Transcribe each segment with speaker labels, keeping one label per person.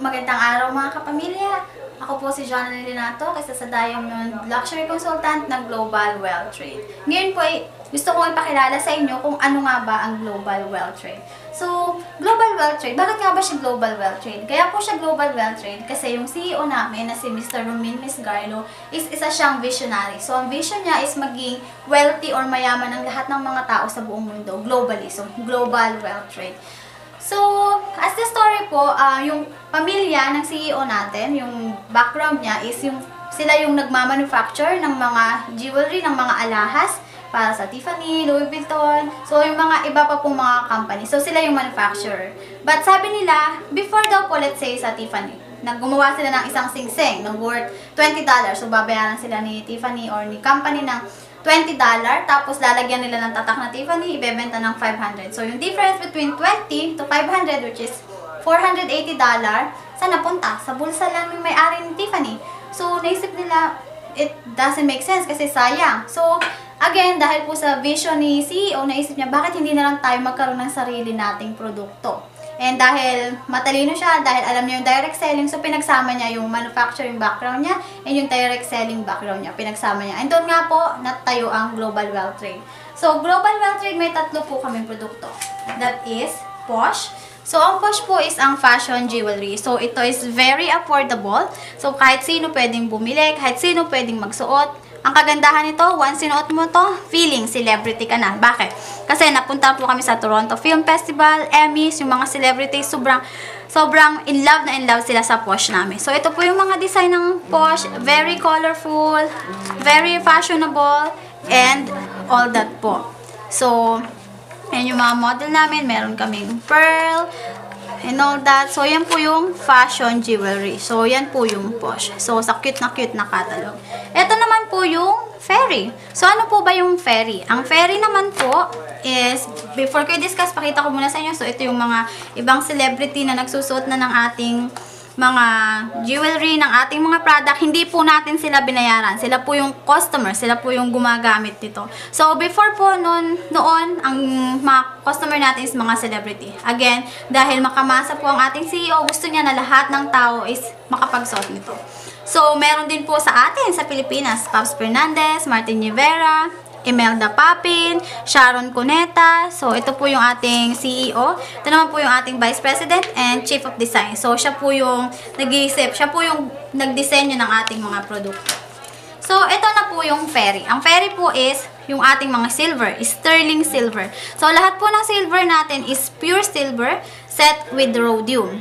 Speaker 1: Magandang araw mga kapamilya. Ako po si Jonathan Linato, isa sa Diamond Luxury Consultant ng Global Wealth Trade. Ngayon po ay gusto kong ipakilala sa inyo kung ano nga ba ang Global Wealth Trade. So, Global Wealth Trade, bakit nga ba siya Global Wealth Trade? Kaya po siya Global Wealth Trade kasi yung CEO namin na si Mr. Romin Misgarlo is isa siyang visionary. So, ang vision niya is maging wealthy or mayaman ang lahat ng mga tao sa buong mundo globally. So, Global Wealth Trade. So, as the story po, yung pamilya ng CEO natin, yung background niya is sila yung nagmamanufacture ng mga jewelry, ng mga alahas para sa Tiffany, Louis Vuitton, so yung mga iba pa pong mga company. So, sila yung manufacturer. But sabi nila, before daw po, let's say sa Tiffany, naggumawa sila ng isang singsing na worth $20. So, babayaran sila ni Tiffany or ni company ng $20, tapos lalagyan nila ng tatak na Tiffany, ibebenta ng $500. So, yung difference between 20 to 500, which is $480, saan napunta? Sa bulsa lang yung may-ari ni Tiffany. So, naisip nila, it doesn't make sense kasi sayang. So, again, dahil po sa vision ni CEO, naisip niya, bakit hindi na lang tayo magkaroon ng sarili nating produkto? And dahil matalino siya, dahil alam niya yung direct selling, so pinagsama niya yung manufacturing background niya and yung direct selling background niya. Pinagsama niya. And doon nga po, natayo ang Global Wealth Trade. So, Global Wealth Trade, may tatlo po kaming produkto. That is Posh. So, ang Posh po is ang fashion jewelry. So, ito is very affordable. So, kahit sino pwedeng bumili, kahit sino pwedeng magsuot. Ang kagandahan nito, once sinuot mo to, feeling celebrity ka na. Bakit? Kasi napunta po kami sa Toronto Film Festival, Emmys, yung mga celebrities, sobrang in love sila sa Posh namin. So, ito po yung mga design ng Posh, very colorful, very fashionable, and all that po. So, yan yung mga model namin. Meron kaming pearl, and all that. So, yan po yung fashion jewelry. So, yan po yung Posh. So, sa cute na catalog. Ito naman po yung fairy. So, ano po ba yung fairy? Ang fairy naman po is, before ko i-discuss, pakita ko muna sa inyo. So, ito yung mga ibang celebrity na nagsusuot na ng ating mga jewelry, ng ating mga product. Hindi po natin sila binayaran. Sila po yung customer. Sila po yung gumagamit nito. So, before po noon, ang mga customer natin is mga celebrity. Again, dahil makamasa po ang ating CEO, gusto niya na lahat ng tao is makapagsuot nito. So, meron din po sa atin sa Pilipinas, Pops Fernandez, Martin Rivera, Imelda Papin, Sharon Cuneta. So, ito po yung ating CEO. Ito naman po yung ating Vice President and Chief of Design. So, siya po yung nag-iisip, siya po yung nagdisenyo ng ating mga produkto. So, ito na po yung fairy. Ang fairy po is yung ating mga silver, sterling silver. So, lahat po ng silver natin is pure silver set with rhodium.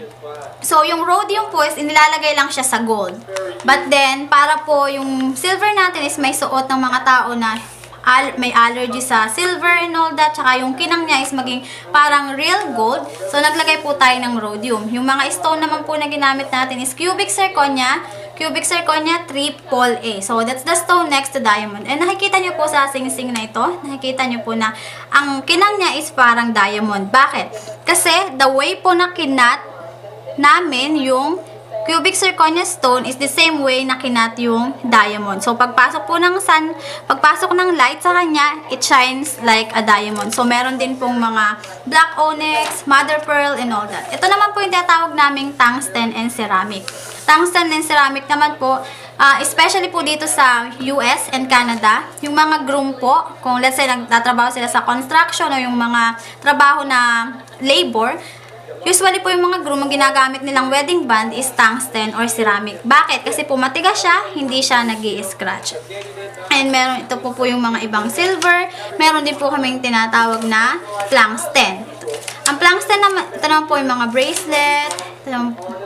Speaker 1: So, yung rhodium po is inilalagay lang siya sa gold. But then, para po yung silver natin is may suot ng mga tao na may allergy sa silver and all that, tsaka yung kinang niya is maging parang real gold. So, naglagay po tayo ng rhodium. Yung mga stone naman po na ginamit natin is cubic zirconia AAA. So, that's the stone next to diamond. And nakikita nyo po sa sing-sing na ito, nakikita nyo po na ang kinang niya is parang diamond. Bakit? Kasi, the way po na kinat namin yung cubic zirconia stone is the same way na kinat yung diamond. So, pagpasok po ng sun, pagpasok ng light sa kanya, it shines like a diamond. So, meron din pong mga black onyx, mother pearl, and all that. Ito naman po yung tinatawag naming tungsten and ceramic. Tungsten and ceramic naman po, especially po dito sa US and Canada, yung mga groom po, kung let's say nagtatrabaho sila sa construction o yung mga trabaho na labor, usually po yung mga groom, ang ginagamit nilang wedding band is tungsten or ceramic. Bakit? Kasi po matigas siya, hindi siya nag-i-scratch. And meron ito po yung mga ibang silver. Meron din po kaming tinatawag na tungsten. Ang tungsten naman, ito naman po yung mga bracelet. Ito naman po,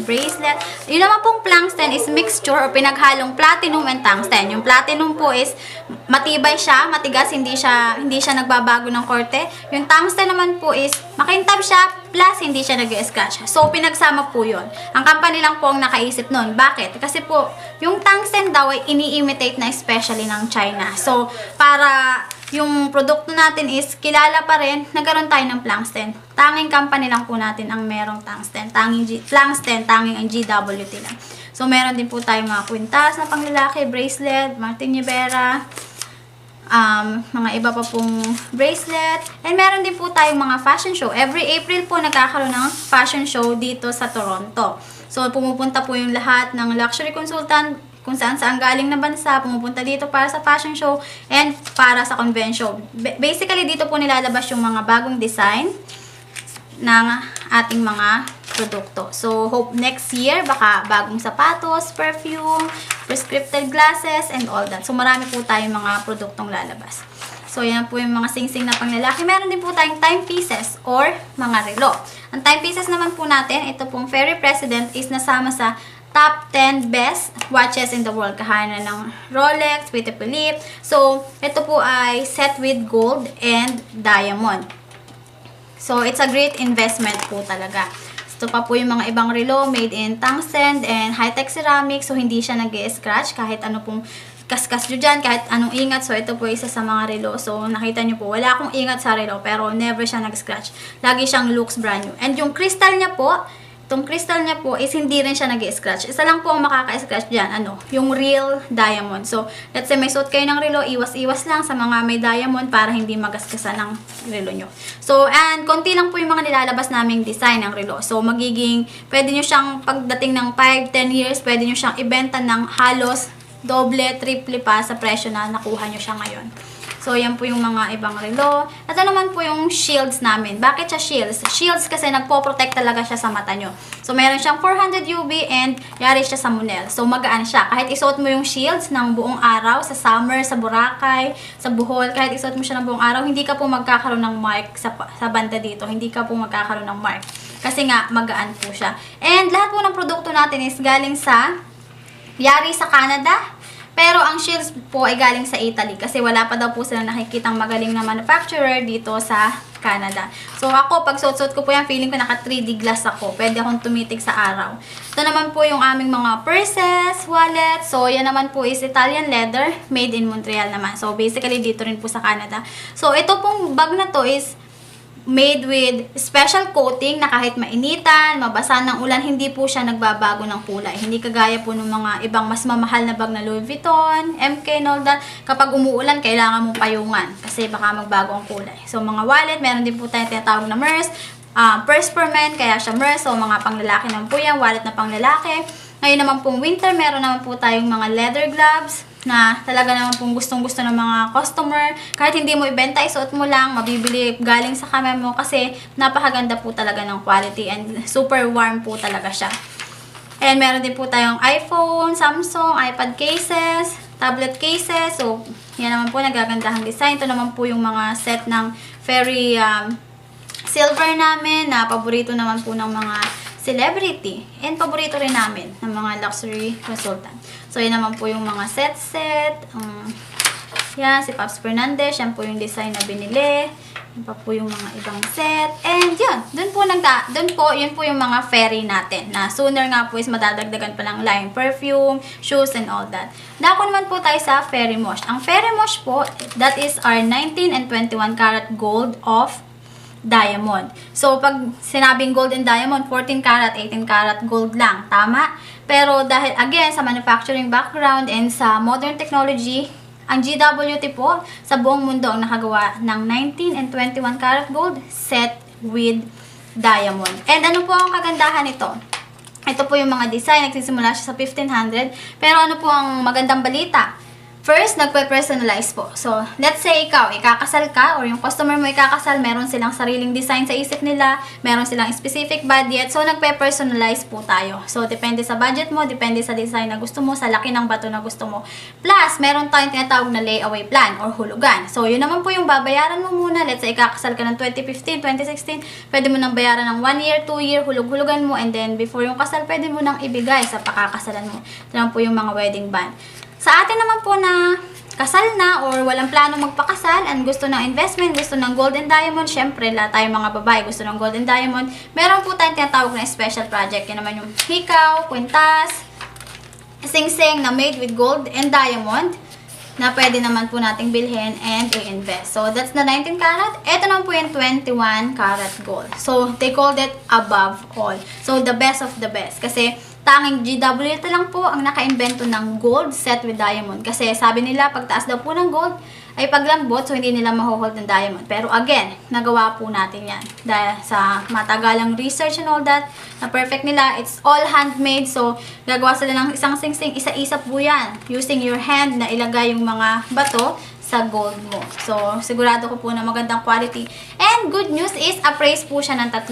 Speaker 1: bracelet. Yun naman pong tungsten is mixture o pinaghalong platinum and tungsten. Yung platinum po is matibay siya, matigas, hindi siya nagbabago ng korte. Yung tungsten naman po is makintab siya, plus hindi siya nag-scratch. So, pinagsama po yun. Ang company lang po ang nakaisip nun. Bakit? Kasi po, yung tungsten daw ay ini-imitate na especially ng China. So, para yung produkto natin is kilala pa rin, nagkaroon tayo ng tungsten. Tanging company lang po natin ang merong tungsten. Tanging ang GWT lang. So, meron din po tayo mga kwintas na panglalaki, bracelet, Martin Rivera, mga iba pa pong bracelet. And meron din po tayong mga fashion show. Every April po nagkakaroon ng fashion show dito sa Toronto. So, pumupunta po yung lahat ng luxury consultant kung saan galing na bansa, pumupunta dito para sa fashion show and para sa convention. Basically, dito po nilalabas yung mga bagong design ng ating mga produkto. So, hope next year, baka bagong sapatos, perfume, prescriptive glasses, and all that. So, marami po tayong mga produktong lalabas. So, yan po yung mga sing-sing na panglalaki. Meron din po tayong timepieces or mga relo. Ang timepieces naman po natin, ito pong Fairy President is nasama sa top 10 best watches in the world. Kahana ng Rolex, Patek Philippe. So, ito po ay set with gold and diamond. So, it's a great investment po talaga. Ito pa po yung mga ibang relo made in tungsten and high-tech ceramic. So, hindi siya nag-i-scratch kahit ano pong kaskas nyo dyan, kahit anong ingat. So, ito po isa sa mga relo. So, nakita nyo po, wala akong ingat sa relo pero never siya nag-scratch. Lagi siyang looks brand new. And yung crystal niya po, itong crystal niya po is hindi rin siya nag-i-scratch. Isa lang po ang makaka-scratch dyan, yung real diamond. So, let's say may suot kayo ng relo, iwas-iwas lang sa mga may diamond para hindi magaskasan ng relo nyo. So, and konti lang po yung mga nilalabas naming design ng relo. So, magiging, pwede nyo siyang pagdating ng 5-10 years, pwede nyo siyang ibenta ng halos doble, triple pa sa presyo na nakuha nyo siya ngayon. So, yan po yung mga ibang relo. Ito naman po yung shields namin. Bakit siya shields? Shields kasi nagpo-protect talaga siya sa mata nyo. So, meron siyang 400 UV and yari siya sa Monel. So, magaan siya. Kahit isuot mo yung shields ng buong araw, sa summer, sa Boracay, sa Bohol, kahit isuot mo siya ng buong araw, hindi ka po magkakaroon ng mark sa banda dito. Hindi ka po magkakaroon ng mark. Kasi nga, magaan po siya. And lahat po ng produkto natin is galing sa yari sa Canada. Pero ang shields po ay galing sa Italy kasi wala pa daw po silang nakikitang magaling na manufacturer dito sa Canada. So ako, pag suot-suot ko po yan, feeling ko naka 3D glass ako. Pwede akong tumitig sa araw. Ito naman po yung aming mga purses, wallet. So yan naman po is Italian leather, made in Montreal naman. So basically dito rin po sa Canada. So ito pong bag na to is made with special coating na kahit mainitan, mabasa ng ulan, hindi po siya nagbabago ng kulay. Hindi kagaya po ng mga ibang mas mamahal na bag na Louis Vuitton, MK, and all that. Kapag umuulan, kailangan mong payungan kasi baka magbago ang kulay. So, mga wallet, meron din po tayong tinatawag na MERS. Purse for men, kaya siya MERS. So, mga panglalaki naman po yan, wallet na panglalaki. Ngayon naman pong winter, meron naman po tayong mga leather gloves na talaga naman pong gustong-gusto ng mga customer. Kahit hindi mo ibenta, isuot mo lang, mabibili galing sa kamay mo kasi napakaganda po talaga ng quality and super warm po talaga siya. And meron din po tayong iPhone, Samsung, iPad cases, tablet cases. So, yan naman po, nagagandahang design. Ito naman po yung mga set ng Fairy silver namin na paborito naman po ng mga celebrity and paborito rin namin ng mga luxury consultant. So, yun naman po yung mga set. Yan, si Pops Fernandez. Yan po yung design na binili. Yan pa po yung mga ibang set. And yun, yun po yung mga fairy natin. Na sooner nga po is madadagdagan pa ng line perfume, shoes, and all that. Dako naman po tayo sa Fairy Mosh. Ang Fairy Mosh po, that is our 19 and 21 karat gold of diamond. So, pag sinabing gold and diamond, 14 karat, 18 karat gold lang. Tama? Pero dahil, again, sa manufacturing background and sa modern technology, ang GWT po, sa buong mundo ang nakagawa ng 19 and 21 karat gold set with diamond. And ano po ang kagandahan nito? Ito po yung mga design. Nagsisimula siya sa 1500. Pero ano po ang magandang balita? First, nagpe-personalize po. So, let's say ikaw, ikakasal ka or yung customer mo ikakasal, meron silang sariling design sa isip nila, meron silang specific budget. So, nagpe-personalize po tayo. So, depende sa budget mo, depende sa design na gusto mo, sa laki ng bato na gusto mo. Plus, meron tayong tinatawag na layaway plan or hulugan. So, yun naman po yung babayaran mo muna. Let's say, ikakasal ka ng 2015, 2016, pwede mo nang bayaran ng 1 year, 2 year, hulug-hulugan mo, and then before yung kasal, pwede mo nang ibigay sa pakakasalan mo. Ito naman po yung mga wedding band. Sa atin naman po na kasal na or walang plano magpakasal and gusto ng investment, gusto ng gold and diamond, syempre lahat tayong mga babae gusto ng gold and diamond, meron po tayong tinatawag na special project. Yan naman yung hikaw, kwintas, sing-sing na made with gold and diamond na pwede naman po nating bilhin and i-invest. So, that's the 19 karat. Ito naman po yung 21 karat gold. So, they called it above all. So, the best of the best. Kasi, tanging GWT lang po ang naka-invento ng gold set with diamond. Kasi sabi nila, pagtaas daw po ng gold, ay paglambot, so hindi nila mahuhold ng diamond. Pero again, nagawa po natin yan. Dahil sa matagalang research and all that, na perfect nila, it's all handmade. So, gagawa sila ng isang singsing, isa-isa po yan. Using your hand na ilagay yung mga bato sa gold mo. So, sigurado ko po na magandang quality. And good news is, appraised po siya ng 3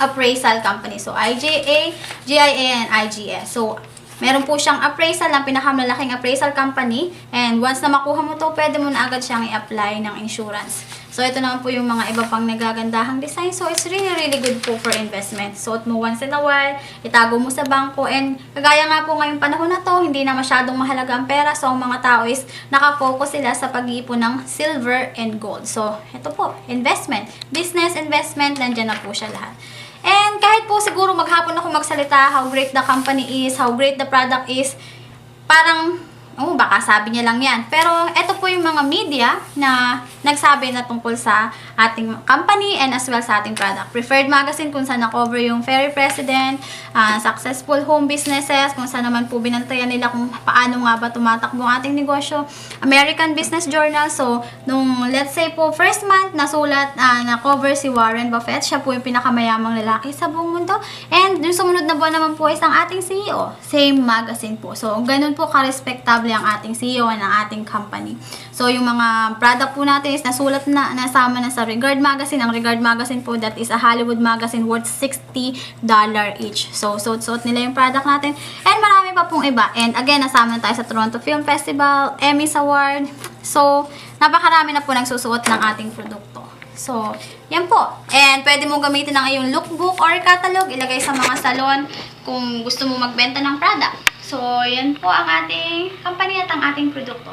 Speaker 1: appraisal company. So, IJA, GIA, and IGS. So, meron po siyang appraisal, ang pinakamalaking appraisal company. And once na makuha mo to, pwede mo na agad siyang i-apply ng insurance. So, ito naman po yung mga iba pang nagagandahang design. So, it's really, really good po for investment. Suot mo once in a while, itago mo sa bangko. And, kagaya nga po ngayong panahon na to, hindi na masyadong mahalaga ang pera. So, ang mga tao is nakafocus sila sa pag-iipon ng silver and gold. So, ito po, investment. Business investment, nandyan na po siya lahat. And kahit po siguro maghapon ako magsalita how great the company is, how great the product is, parang, baka sabi niya lang yan. Pero ito po yung mga media na nagsabi na tungkol sa ating company and as well sa ating product. Preferred Magazine kung saan na-cover yung Fairy President, Successful Home Businesses, kung saan naman po binantayan nila kung paano nga ba tumatakbo ang ating negosyo. American Business Journal, so nung let's say po first month, nasulat, na-cover si Warren Buffett. Siya po yung pinakamayamang lalaki sa buong mundo. And yung sumunod na buwan naman po is ang ating CEO. Same magazine po. So ganun po ka-respectable ang ating CEO and ang ating company. So yung mga product po natin is nasulat na, nasama na sa Regard Magazine. Ang Regard Magazine po, that is a Hollywood magazine worth $60 each. So, suot-suot nila yung product natin. And marami pa pong iba. And again, nasama na tayo sa Toronto Film Festival, Emmys Award. So, napakarami na po nagsusuot ng ating produkto. So, yan po. And pwede mo gamitin ang iyong lookbook or catalog, ilagay sa mga salon kung gusto mo magbenta ng product. So, yan po ang ating company at ang ating produkto.